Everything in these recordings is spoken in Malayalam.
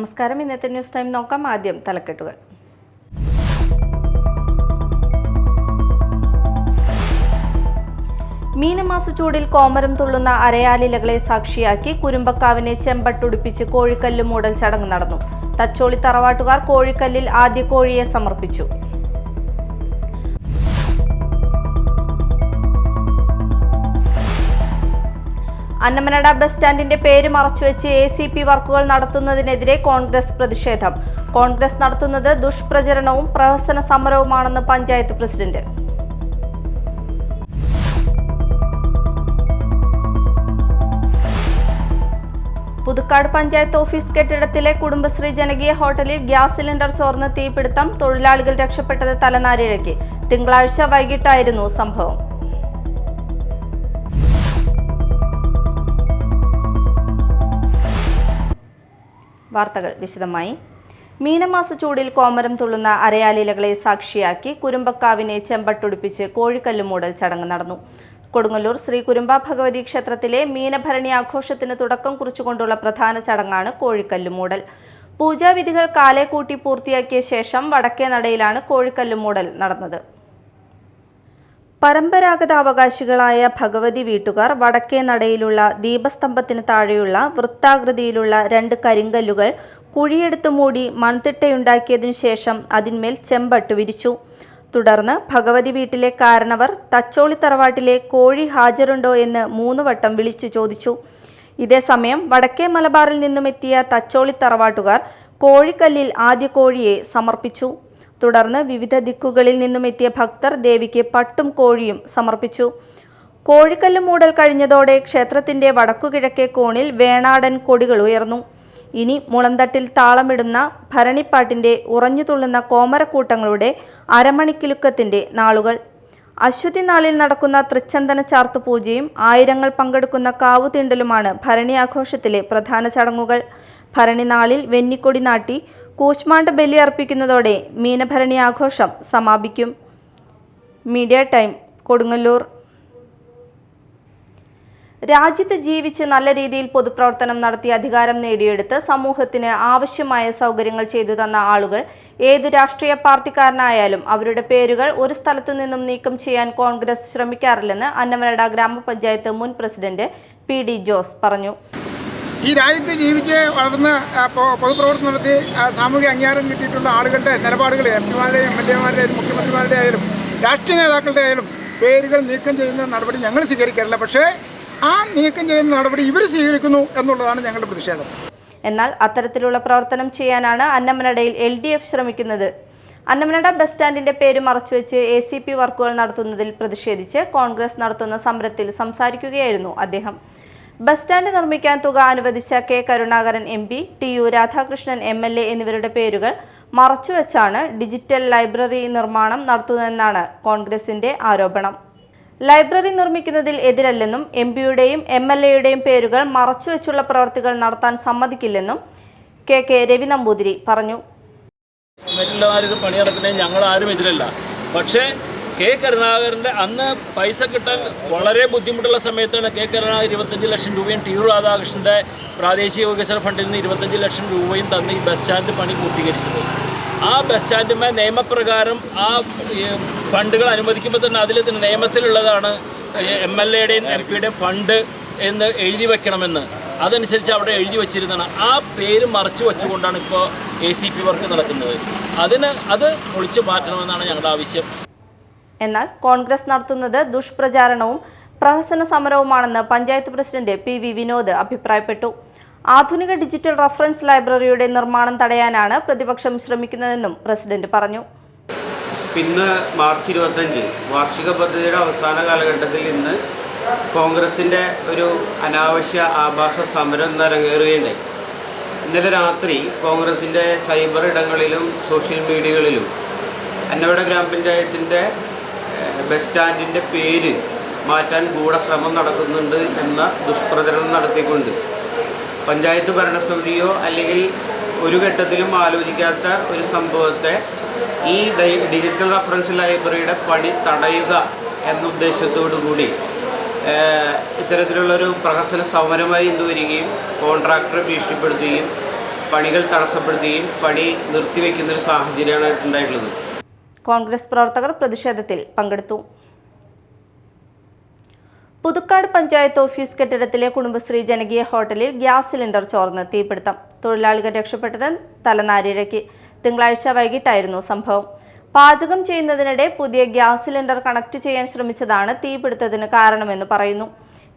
നമസ്കാരം. ഇന്നത്തെ ന്യൂസ് ടൈം നോക്കാം. ആദ്യം തലക്കെട്ടുകൾ. മീനമാസ ചൂടിൽ കോമരം തുള്ളുന്ന അരയാലിലകളെ സാക്ഷിയാക്കി കുരുമ്പക്കാവിനെ ചെമ്പട്ടുടിപ്പിച്ച് കോഴിക്കല്ല് മൂടൽ ചടങ്ങ് നടന്നു. തച്ചോളി തറവാട്ടുകാർ കോഴിക്കല്ലിൽ ആദ്യ കോഴിയെ സമർപ്പിച്ചു. അന്നമനട ബസ് സ്റ്റാൻഡിന്റെ പേര് മറച്ചുവെച്ച് ACP വർക്കുകൾ നടത്തുന്നതിനെതിരെ കോൺഗ്രസ് പ്രതിഷേധം. കോൺഗ്രസ് നടത്തുന്നത് ദുഷ്പ്രചരണവും പ്രഹസന സമരവുമാണെന്ന് പഞ്ചായത്ത് പ്രസിഡന്റ്. പുതുക്കാട് പഞ്ചായത്ത് ഓഫീസ് കെട്ടിടത്തിലെ കുടുംബശ്രീ ജനകീയ ഹോട്ടലിൽ ഗ്യാസ് സിലിണ്ടർ ചോർന്ന് തീപിടുത്തം. തൊഴിലാളികൾ രക്ഷപ്പെട്ടത് തലനാരിഴയ്ക്ക്. തിങ്കളാഴ്ച വൈകിട്ടായിരുന്നു സംഭവം. വാർത്തകൾ വിശദമായി. മീനമാസ ചൂടിൽ കോമരം തുള്ളുന്ന അരയാലിലകളെ സാക്ഷിയാക്കി കുരുമ്പക്കാവിനെ ചെമ്പട്ടുടിപ്പിച്ച് കോഴിക്കല്ല് മൂടൽ ചടങ്ങ് നടന്നു. കൊടുങ്ങല്ലൂർ ശ്രീ കുരുമ്പ ഭഗവതി ക്ഷേത്രത്തിലെ മീനഭരണി ആഘോഷത്തിന് തുടക്കം കുറിച്ചുകൊണ്ടുള്ള പ്രധാന ചടങ്ങാണ് കോഴിക്കല്ല് മൂടൽ. പൂജാവിധികൾ കാലേ കൂട്ടി പൂർത്തിയാക്കിയ ശേഷം വടക്കേ നടയിലാണ് കോഴിക്കല്ല് മൂടൽ നടന്നത്. പരമ്പരാഗതാവകാശികളായ ഭഗവതി വീട്ടുകാർ വടക്കേ നടയിലുള്ള ദീപസ്തംഭത്തിന് താഴെയുള്ള വൃത്താകൃതിയിലുള്ള 2 കരിങ്കല്ലുകൾ കുഴിയെടുത്തു മൂടി മൺതിട്ടയുണ്ടാക്കിയതിനു ശേഷം അതിന്മേൽ ചെമ്പട്ട് വിരിച്ചു. തുടർന്ന് ഭഗവതി വീട്ടിലെ കാരണവർ തച്ചോളി തറവാട്ടിലെ കോഴി ഹാജരുണ്ടോ എന്ന് 3 വട്ടം വിളിച്ചു ചോദിച്ചു. ഇതേസമയം വടക്കേ മലബാറിൽ നിന്നുമെത്തിയ തച്ചോളി തറവാട്ടുകാർ കോഴിക്കല്ലിൽ ആദ്യ കോഴിയെ സമർപ്പിച്ചു. തുടർന്ന് വിവിധ ദിക്കുകളിൽ നിന്നുമെത്തിയ ഭക്തർ ദേവിക്ക് പട്ടും കോഴിയും സമർപ്പിച്ചു. കോഴിക്കല്ല് മൂടൽ കഴിഞ്ഞതോടെ ക്ഷേത്രത്തിന്റെ വടക്കുകിഴക്കേ കോണിൽ വേണാടൻ കൊടികൾ ഉയർന്നു. ഇനി മുളന്തട്ടിൽ താളമിടുന്ന ഭരണിപ്പാട്ടിന്റെ ഉറഞ്ഞുതുള്ളുന്ന കോമരക്കൂട്ടങ്ങളുടെ അരമണിക്കിലുക്കത്തിന്റെ നാളുകൾ. അശ്വതി നാളിൽ നടക്കുന്ന തൃച്ചന്ദന ചാർത്ത് പൂജയും ആയിരങ്ങൾ പങ്കെടുക്കുന്ന കാവുതീണ്ടലുമാണ് ഭരണി ആഘോഷത്തിലെ പ്രധാന ചടങ്ങുകൾ. ഭരണി നാളിൽ വെന്നിക്കൊടി നാട്ടി കൂശ്മാണ്ട് ബലി അർപ്പിക്കുന്നതോടെ മീനഭരണി ആഘോഷം സമാപിക്കും. Media time, Kodungallur. രാജ്യത്ത് ജീവിച്ച് നല്ല രീതിയിൽ പൊതുപ്രവർത്തനം നടത്തി അധികാരം നേടിയെടുത്ത് സമൂഹത്തിന് ആവശ്യമായ സൗകര്യങ്ങൾ ചെയ്തു തന്ന ആളുകൾ ഏതു രാഷ്ട്രീയ പാർട്ടിക്കാരനായാലും അവരുടെ പേരുകൾ ഒരു സ്ഥലത്തു നിന്നും നീക്കം ചെയ്യാൻ കോൺഗ്രസ് ശ്രമിക്കാറില്ലെന്ന് അന്നമനട ഗ്രാമപഞ്ചായത്ത് മുൻ പ്രസിഡന്റ് PD ജോസ് പറഞ്ഞു. ഈ രാജ്യത്ത് ജീവിച്ച് വളർന്ന് പൊതുപ്രവർത്തനം നടത്തി സാമൂഹിക അംഗീകാരം കിട്ടിയിട്ടുള്ള ആളുകളുടെ നിലപാടുകൾ MP-മാരുടെയും MLA-മാരുടെയും മുഖ്യമന്ത്രിമാരുടെ ആയാലും രാഷ്ട്രീയ നേതാക്കളുടെ ആയാലും പേരുകൾ നീക്കം ചെയ്യുന്ന നടപടി ഞങ്ങൾ സ്വീകരിക്കാറില്ല. പക്ഷേ ആ നീക്കം ചെയ്യുന്ന നടപടി ഇവർ സ്വീകരിക്കുന്നു എന്നുള്ളതാണ് ഞങ്ങളുടെ പ്രതിഷേധം. എന്നാൽ അത്തരത്തിലുള്ള പ്രവർത്തനം ചെയ്യാനാണ് അന്നമനടയിൽ LDF ശ്രമിക്കുന്നത്. അന്നമനട ബസ് സ്റ്റാൻഡിന്റെ പേര് മറച്ചുവെച്ച് ACP വർക്കുകൾ നടത്തുന്നതിൽ പ്രതിഷേധിച്ച് കോൺഗ്രസ് നടത്തുന്ന സമരത്തിൽ സംസാരിക്കുകയായിരുന്നു അദ്ദേഹം. ബസ് സ്റ്റാൻഡ് നിർമ്മിക്കാൻ തുക അനുവദിച്ച K. Karunakaran MP, TU Radhakrishnan MLA എന്നിവരുടെ പേരുകൾ മറച്ചുവെച്ചാണ് ഡിജിറ്റൽ ലൈബ്രറി നിർമ്മാണം നടത്തുന്നതെന്നാണ് കോൺഗ്രസിന്റെ ആരോപണം. ലൈബ്രറി നിർമ്മിക്കുന്നതിൽ എതിരല്ലെന്നും MP-യുടെയും MLA-യുടെയും പേരുകൾ മറച്ചുവെച്ചുള്ള പ്രവർത്തികൾ നടത്താൻ സമ്മതിക്കില്ലെന്നും KK രവി നമ്പൂതിരി പറഞ്ഞു. പണിയെടുക്കുന്നതിന് ഞങ്ങൾ ആരും എതിരല്ല. പക്ഷേ K. കരുണാകരൻ്റെ അന്ന് പൈസ കിട്ടാൻ വളരെ ബുദ്ധിമുട്ടുള്ള സമയത്താണ് K. കരുണാകരൻ 25 ലക്ഷം രൂപയും TU രാധാകൃഷ്ണൻ്റെ പ്രാദേശിക വികസന ഫണ്ടിൽ നിന്ന് 25 ലക്ഷം രൂപയും തന്ന് ഈ ബസ് സ്റ്റാൻഡ് പണി പൂർത്തീകരിച്ചത്. ആ ബസ് സ്റ്റാൻഡിന്മേൽ നിയമപ്രകാരം ആ ഫണ്ടുകൾ അനുവദിക്കുമ്പോൾ തന്നെ അതിൽ തന്നെ നിയമത്തിലുള്ളതാണ് MLA-യുടെയും MP-യുടെയും ഫണ്ട് എന്ന് എഴുതി വെക്കണമെന്ന്. അതനുസരിച്ച് അവിടെ എഴുതി വച്ചിരുന്നതാണ്. ആ പേര് മറച്ചു വെച്ചുകൊണ്ടാണ് ഇപ്പോൾ ACP വർക്ക് നടക്കുന്നത്. അത് പൊളിച്ചു മാറ്റണമെന്നാണ് ഞങ്ങളുടെ ആവശ്യം. എന്നാൽ കോൺഗ്രസ് നടത്തുന്നത് ദുഷ്പ്രചാരണവും പ്രഹസന സമരവുമാണെന്ന് പഞ്ചായത്ത് പ്രസിഡന്റ് PV വിനോദ് അഭിപ്രായപ്പെട്ടു. ആധുനിക ഡിജിറ്റൽ റഫറൻസ് ലൈബ്രറിയുടെ നിർമ്മാണം തടയാനാണ് പ്രതിപക്ഷം ശ്രമിക്കുന്നതെന്നും പ്രസിഡന്റ് പറഞ്ഞു. ഇന്ന് മാർച്ച് 25 വാർഷിക പദ്ധതിയുടെ അവസാന കാലഘട്ടത്തിൽ ഇന്ന് കോൺഗ്രസിൻ്റെ ഒരു അനാവശ്യ ആഭാസ സമരം അരങ്ങേറുകയുണ്ടായി. ഇന്നലെ രാത്രി കോൺഗ്രസിൻ്റെ സൈബർ ഇടങ്ങളിലും സോഷ്യൽ മീഡിയകളിലും അന്നമനട ഗ്രാമപഞ്ചായത്തിൻ്റെ ബസ് സ്റ്റാൻഡിൻ്റെ പേര് മാറ്റാൻ ഗൂഢശ്രമം നടക്കുന്നുണ്ട് എന്ന ദുഷ്പ്രചരണം നടത്തിക്കൊണ്ട് പഞ്ചായത്ത് ഭരണസമിതിയോ അല്ലെങ്കിൽ ഒരു ഘട്ടത്തിലും ആലോചിക്കാത്ത ഒരു സംഭവത്തെ ഈ ഡിജിറ്റൽ റഫറൻസ് ലൈബ്രറിയുടെ പണി തടയുക എന്ന ഉദ്ദേശത്തോടു കൂടി ഇത്തരത്തിലുള്ളൊരു പ്രഹസന സമരമായി ഇന്ന് വരികയും കോൺട്രാക്ടറെ ഭീഷണിപ്പെടുത്തുകയും പണികൾ തടസ്സപ്പെടുത്തുകയും പണി നിർത്തിവെക്കുന്നൊരു സാഹചര്യമാണ് ഉണ്ടായിട്ടുള്ളത്. കോൺഗ്രസ് പ്രവർത്തകർ പ്രതിഷേധത്തിൽ പങ്കെടുത്തു. പുതുക്കാട് പഞ്ചായത്ത് ഓഫീസ് കെട്ടിടത്തിലെ കുടുംബശ്രീ ജനകീയ ഹോട്ടലിൽ ഗ്യാസ് സിലിണ്ടർ ചോർന്ന് തീപിടുത്തം. തൊഴിലാളികൾ രക്ഷപ്പെട്ടത് തലനാരിഴയ്ക്ക്. തിങ്കളാഴ്ച വൈകിട്ടായിരുന്നു സംഭവം. പാചകം ചെയ്യുന്നതിനിടെ പുതിയ ഗ്യാസ് സിലിണ്ടർ കണക്ട് ചെയ്യാൻ ശ്രമിച്ചതാണ് തീപിടുത്തത്തിന് കാരണമെന്ന് പറയുന്നു.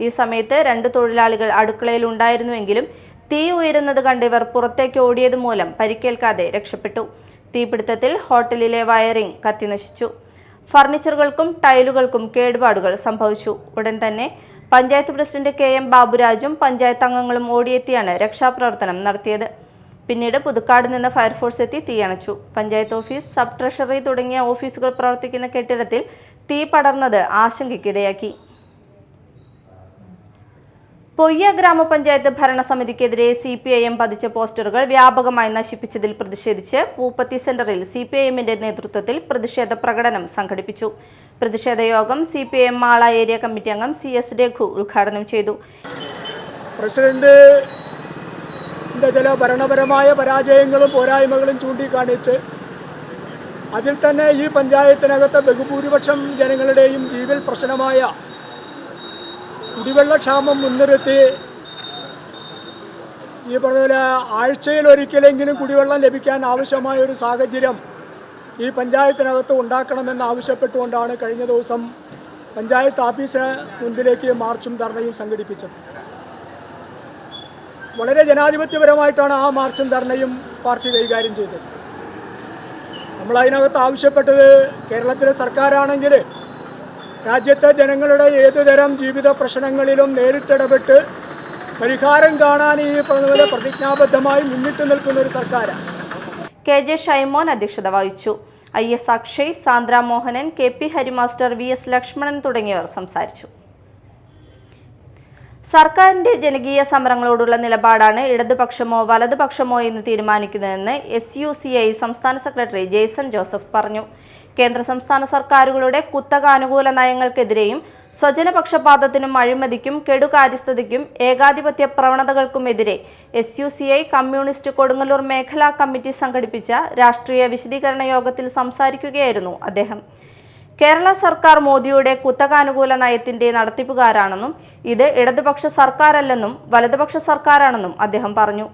ഈ സമയത്ത് 2 തൊഴിലാളികൾ അടുക്കളയിൽ ഉണ്ടായിരുന്നുവെങ്കിലും തീ ഉയരുന്നത് കണ്ടിവർ പുറത്തേക്ക് ഓടിയത് മൂലം പരിക്കേൽക്കാതെ രക്ഷപ്പെട്ടു. തീപിടുത്തത്തിൽ ഹോട്ടലിലെ വയറിംഗ് കത്തിനശിച്ചു. ഫർണിച്ചറുകൾക്കും ടൈലുകൾക്കും കേടുപാടുകൾ സംഭവിച്ചു. ഉടൻ തന്നെ പഞ്ചായത്ത് പ്രസിഡന്റ് KM ബാബുരാജും പഞ്ചായത്ത് അംഗങ്ങളും ഓടിയെത്തിയാണ് രക്ഷാപ്രവർത്തനം നടത്തിയത്. പിന്നീട് പുതുക്കാട് നിന്ന് ഫയർഫോഴ്സ് എത്തി തീയണച്ചു. പഞ്ചായത്ത് ഓഫീസ്, സബ് ട്രഷറി തുടങ്ങിയ ഓഫീസുകൾ പ്രവർത്തിക്കുന്ന കെട്ടിടത്തിൽ തീ പടർന്നത് ആശങ്കയ്ക്കിടയാക്കി. പൊയ്യ ഗ്രാമപഞ്ചായത്ത് ഭരണസമിതിക്കെതിരെ CPIM പതിച്ച പോസ്റ്ററുകൾ വ്യാപകമായി നശിപ്പിച്ചതിൽ പ്രതിഷേധിച്ച് പൂപ്പത്തി സെന്ററിൽ CPIMന്റെ നേതൃത്വത്തിൽ പ്രതിഷേധ പ്രകടനം സംഘടിപ്പിച്ചു. പ്രതിഷേധ യോഗം CPIM മാള ഏരിയ കമ്മിറ്റി അംഗം CS രഘു ഉദ്ഘാടനം ചെയ്തു. പ്രസിഡന്റ് ചില ഭരണപരമായ പരാജയങ്ങളും പോരായ്മകളും ചൂണ്ടിക്കാണിച്ച് അതിൽ തന്നെ ഈ പഞ്ചായത്തിനകത്ത് ബഹുഭൂരിപക്ഷം ജനങ്ങളുടെയും ജീവൽ പ്രശ്നമായ കുടിവെള്ളക്ഷാമം മുൻനിർത്തി ഈ പറഞ്ഞ ആഴ്ചയിൽ ഒരിക്കലെങ്കിലും കുടിവെള്ളം ലഭിക്കാൻ ആവശ്യമായ ഒരു സാഹചര്യം ഈ പഞ്ചായത്തിനകത്ത് ഉണ്ടാക്കണമെന്ന് ആവശ്യപ്പെട്ടുകൊണ്ടാണ് കഴിഞ്ഞ ദിവസം പഞ്ചായത്ത് ഓഫീസിന് മുൻപിലേക്ക് മാർച്ചും ധർണയും സംഘടിപ്പിച്ചത്. വളരെ ജനാധിപത്യപരമായിട്ടാണ് ആ മാർച്ചും ധർണയും പാർട്ടി കൈകാര്യം ചെയ്തത്. നമ്മളതിനകത്ത് ആവശ്യപ്പെട്ടത് കേരളത്തിലെ സർക്കാരാണെങ്കിൽ രാജ്യത്തെ ജനങ്ങളുടെ ഏതുതരം ജീവിത പ്രശ്നങ്ങളിലും നേരിട്ടിടപെട്ട് പരിഹാരം കാണാൻ ഈ പറഞ്ഞ പ്രതിജ്ഞാബദ്ധമായി മുന്നിട്ട് നിൽക്കുന്ന ഒരു സർക്കാരാണ്. KJ ഷൈമോൻ അധ്യക്ഷത വഹിച്ചു. IS Akshay, Sandra Mohanan, KP ഹരിമാസ്റ്റർ, VS Lakshmanan തുടങ്ങിയവർ സംസാരിച്ചു. സർക്കാരിന്റെ ജനകീയ സമരങ്ങളോടുള്ള നിലപാടാണ് ഇടതുപക്ഷമോ വലതുപക്ഷമോ എന്ന് തീരുമാനിക്കുന്നതെന്ന് SUCI സംസ്ഥാന സെക്രട്ടറി ജെയ്സൺ ജോസഫ് പറഞ്ഞു. കേന്ദ്ര സംസ്ഥാന സർക്കാരുകളുടെ കുത്തക അനുകൂല നയങ്ങൾക്കെതിരെയും സ്വജനപക്ഷപാതത്തിനും അഴിമതിക്കും കെടുകാര്യസ്ഥതയ്ക്കും ഏകാധിപത്യ പ്രവണതകൾക്കുമെതിരെ SUCI കമ്മ്യൂണിസ്റ്റ് കൊടുങ്ങല്ലൂർ മേഖലാ കമ്മിറ്റി സംഘടിപ്പിച്ച രാഷ്ട്രീയ വിശദീകരണ യോഗത്തിൽ സംസാരിക്കുകയായിരുന്നു അദ്ദേഹം. കേരള സർക്കാർ മോദിയുടെ കുത്തകാനുകൂല നയത്തിന്റെ നടത്തിപ്പുകാരാണെന്നും ഇത് ഇടതുപക്ഷ സർക്കാരല്ലെന്നും വലതുപക്ഷ സർക്കാരാണെന്നും അദ്ദേഹം പറഞ്ഞു.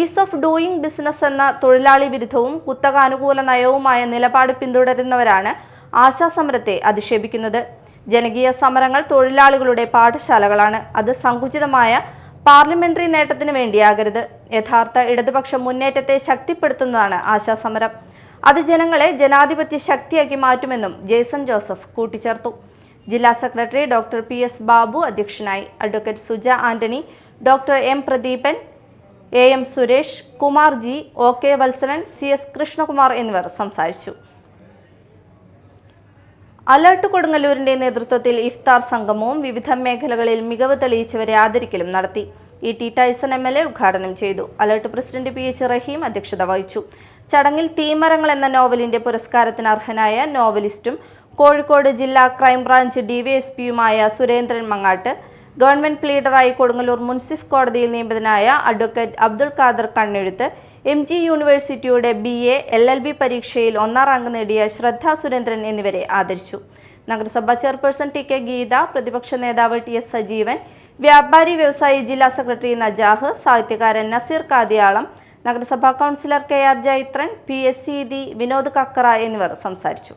ഈസ് ഓഫ് ഡൂയിങ് ബിസിനസ് എന്ന തൊഴിലാളി വിരുദ്ധവും കുത്തകാനുകൂല നയവുമായ നിലപാട് പിന്തുടരുന്നവരാണ് ആശാസമരത്തെ അധിക്ഷേപിക്കുന്നത്. ജനകീയ സമരങ്ങൾ തൊഴിലാളികളുടെ പാഠശാലകളാണ്. അത് സങ്കുചിതമായ പാർലമെന്ററി നേട്ടത്തിന് വേണ്ടിയാകരുത്. യഥാർത്ഥ ഇടതുപക്ഷ മുന്നേറ്റത്തെ ശക്തിപ്പെടുത്തുന്നതാണ് ആശാസമരം. അത് ജനങ്ങളെ ജനാധിപത്യ ശക്തിയാക്കി മാറ്റുമെന്നും ജെയ്സൺ ജോസഫ് കൂട്ടിച്ചേർത്തു. ജില്ലാ സെക്രട്ടറി ഡോക്ടർ PS ബാബു അധ്യക്ഷനായി. Advocate Suja Antony, doctor M Pradeepan, AM Suresh, Kumar G, OK Valsalan, CS Krishnakumar എന്നിവർ സംസാരിച്ചു. അലേർട്ട് കൊടുങ്ങല്ലൂരിന്റെ നേതൃത്വത്തിൽ ഇഫ്താർ സംഗമവും വിവിധ മേഖലകളിൽ മികവ് തെളിയിച്ചവരെ ആദരിക്കലും നടത്തി. E.T. ടൈസൺ MLA ഉദ്ഘാടനം ചെയ്തു. അലേർട്ട് പ്രസിഡന്റ് PH റഹീം അധ്യക്ഷത വഹിച്ചു. ചടങ്ങിൽ തീമരങ്ങൾ എന്ന നോവലിന്റെ പുരസ്കാരത്തിന് അർഹനായ നോവലിസ്റ്റും കോഴിക്കോട് ജില്ലാ ക്രൈംബ്രാഞ്ച് DYSPയുമായ സുരേന്ദ്രൻ മങ്ങാട്ട്, ഗവൺമെന്റ് പ്ലീഡറായി കൊടുങ്ങല്ലൂർ മുൻസിഫ് കോടതിയിൽ നിയമിതനായ അഡ്വക്കേറ്റ് അബ്ദുൾ ഖാദർ കണ്ണെഴുത്ത്, MG യൂണിവേഴ്സിറ്റിയുടെ BA LLB പരീക്ഷയിൽ 1ാം റാങ്ക് നേടിയ ശ്രദ്ധ സുരേന്ദ്രൻ എന്നിവരെ ആദരിച്ചു. നഗരസഭാ ചെയർപേഴ്സൺ TK ഗീത, പ്രതിപക്ഷ നേതാവ് TS സജീവൻ, വ്യാപാരി വ്യവസായി ജില്ലാ സെക്രട്ടറി നജാഹ്, സാഹിത്യകാരൻ നസീർ കാദിയാളം, നഗരസഭാ councillor KR Jaithran, PSCD Vinod Kakkara എന്നിവർ സംസാരിച്ചു.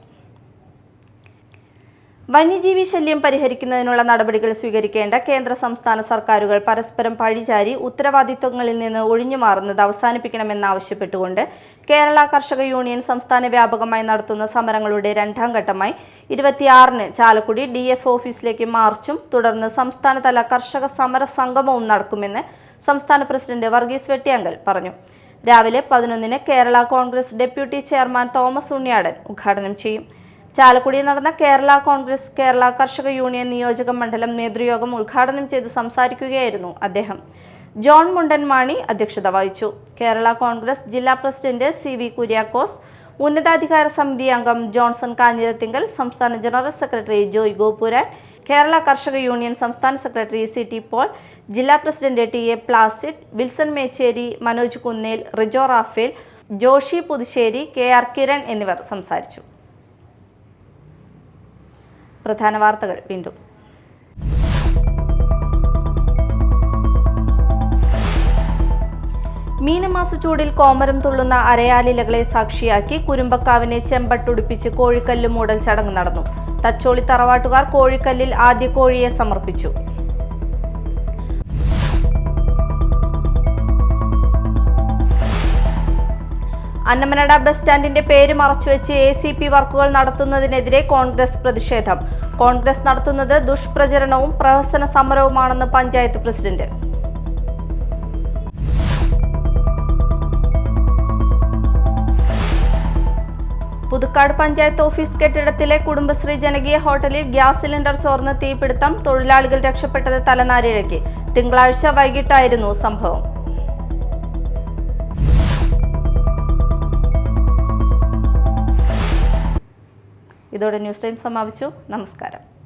വന്യജീവി ശല്യം പരിഹരിക്കുന്നതിനുള്ള നടപടികൾ സ്വീകരിക്കേണ്ട കേന്ദ്ര സംസ്ഥാന സർക്കാരുകൾ പരസ്പരം പഴിചാരി ഉത്തരവാദിത്വങ്ങളിൽ നിന്ന് ഒഴിഞ്ഞുമാറുന്നത് അവസാനിപ്പിക്കണമെന്നാവശ്യപ്പെട്ടുകൊണ്ട് കേരള കർഷക യൂണിയൻ സംസ്ഥാന വ്യാപകമായി നടത്തുന്ന സമരങ്ങളുടെ 2ാം ഘട്ടമായി 26-ന് ചാലക്കുടി DF ഓഫീസിലേക്ക് മാർച്ചും തുടർന്ന് സംസ്ഥാനതല കർഷക സമര സംഗമവും നടക്കുമെന്ന് സംസ്ഥാന പ്രസിഡന്റ് വർഗീസ് വെട്ടിയാങ്കൽ പറഞ്ഞു. രാവിലെ 11-ന് കേരള കോൺഗ്രസ് ഡെപ്യൂട്ടി ചെയർമാൻ തോമസ് ഉണ്ണിയാടൻ ഉദ്ഘാടനം ചെയ്യും. ചാലക്കുടിയിൽ നടന്ന കേരള കോൺഗ്രസ് കേരള കർഷക യൂണിയൻ നിയോജക മണ്ഡലം നേതൃയോഗം ഉദ്ഘാടനം ചെയ്ത് സംസാരിക്കുകയായിരുന്നു അദ്ദേഹം. ജോൺ മുണ്ടൻമാണി അധ്യക്ഷത വഹിച്ചു. കേരള കോൺഗ്രസ് ജില്ലാ പ്രസിഡന്റ് CV കുര്യാക്കോസ്, ഉന്നതാധികാര സമിതി അംഗം ജോൺസൺ കാഞ്ഞിരത്തിങ്കൽ, സംസ്ഥാന ജനറൽ സെക്രട്ടറി ജോയ് ഗോപുരാൻ, കേരള കർഷക യൂണിയൻ സംസ്ഥാന സെക്രട്ടറി CT പോൾ, ജില്ലാ president T A. Placid, Wilson Mechery, Manoj Kunnel, Rijo Raphael, Joshi Puthussery, K R. Kiran എന്നിവർ സംസാരിച്ചു. പ്രധാന വാർത്തകൾ വീണ്ടും. മീനമാസ ചൂടിൽ കോമരം തുള്ളുന്ന അരയാലിലകളെ സാക്ഷിയാക്കി കുരുമ്പക്കാവിനെ ചെമ്പട്ടുടിപ്പിച്ച് കോഴിക്കല്ല് മൂടൽ ചടങ്ങ് നടന്നു. തച്ചോളി തറവാട്ടുകാർ കോഴിക്കല്ലിൽ ആദ്യ കോഴിയെ സമർപ്പിച്ചു. അന്നമനട ബസ് സ്റ്റാൻഡിന്റെ പേര് മറച്ചുവെച്ച് ACP വർക്കുകൾ നടത്തുന്നതിനെതിരെ കോൺഗ്രസ് പ്രതിഷേധം. കോൺഗ്രസ് നടത്തുന്നത് ദുഷ്പ്രചരണവും പ്രഹസന സമരവുമാണെന്ന് പഞ്ചായത്ത് പ്രസിഡന്റ്. പുതുക്കാട് പഞ്ചായത്ത് ഓഫീസ് കെട്ടിടത്തിലെ കുടുംബശ്രീ ജനകീയ ഹോട്ടലിൽ ഗ്യാസ് സിലിണ്ടർ ചോർന്ന് തീപിടുത്തം. തൊഴിലാളികൾ രക്ഷപ്പെട്ടത് തലനാരിഴയ്ക്ക്. തിങ്കളാഴ്ച വൈകിട്ടായിരുന്നു സംഭവം. ഇതോടെ ന്യൂസ് ടൈം സമാപിച്ചു. നമസ്കാരം.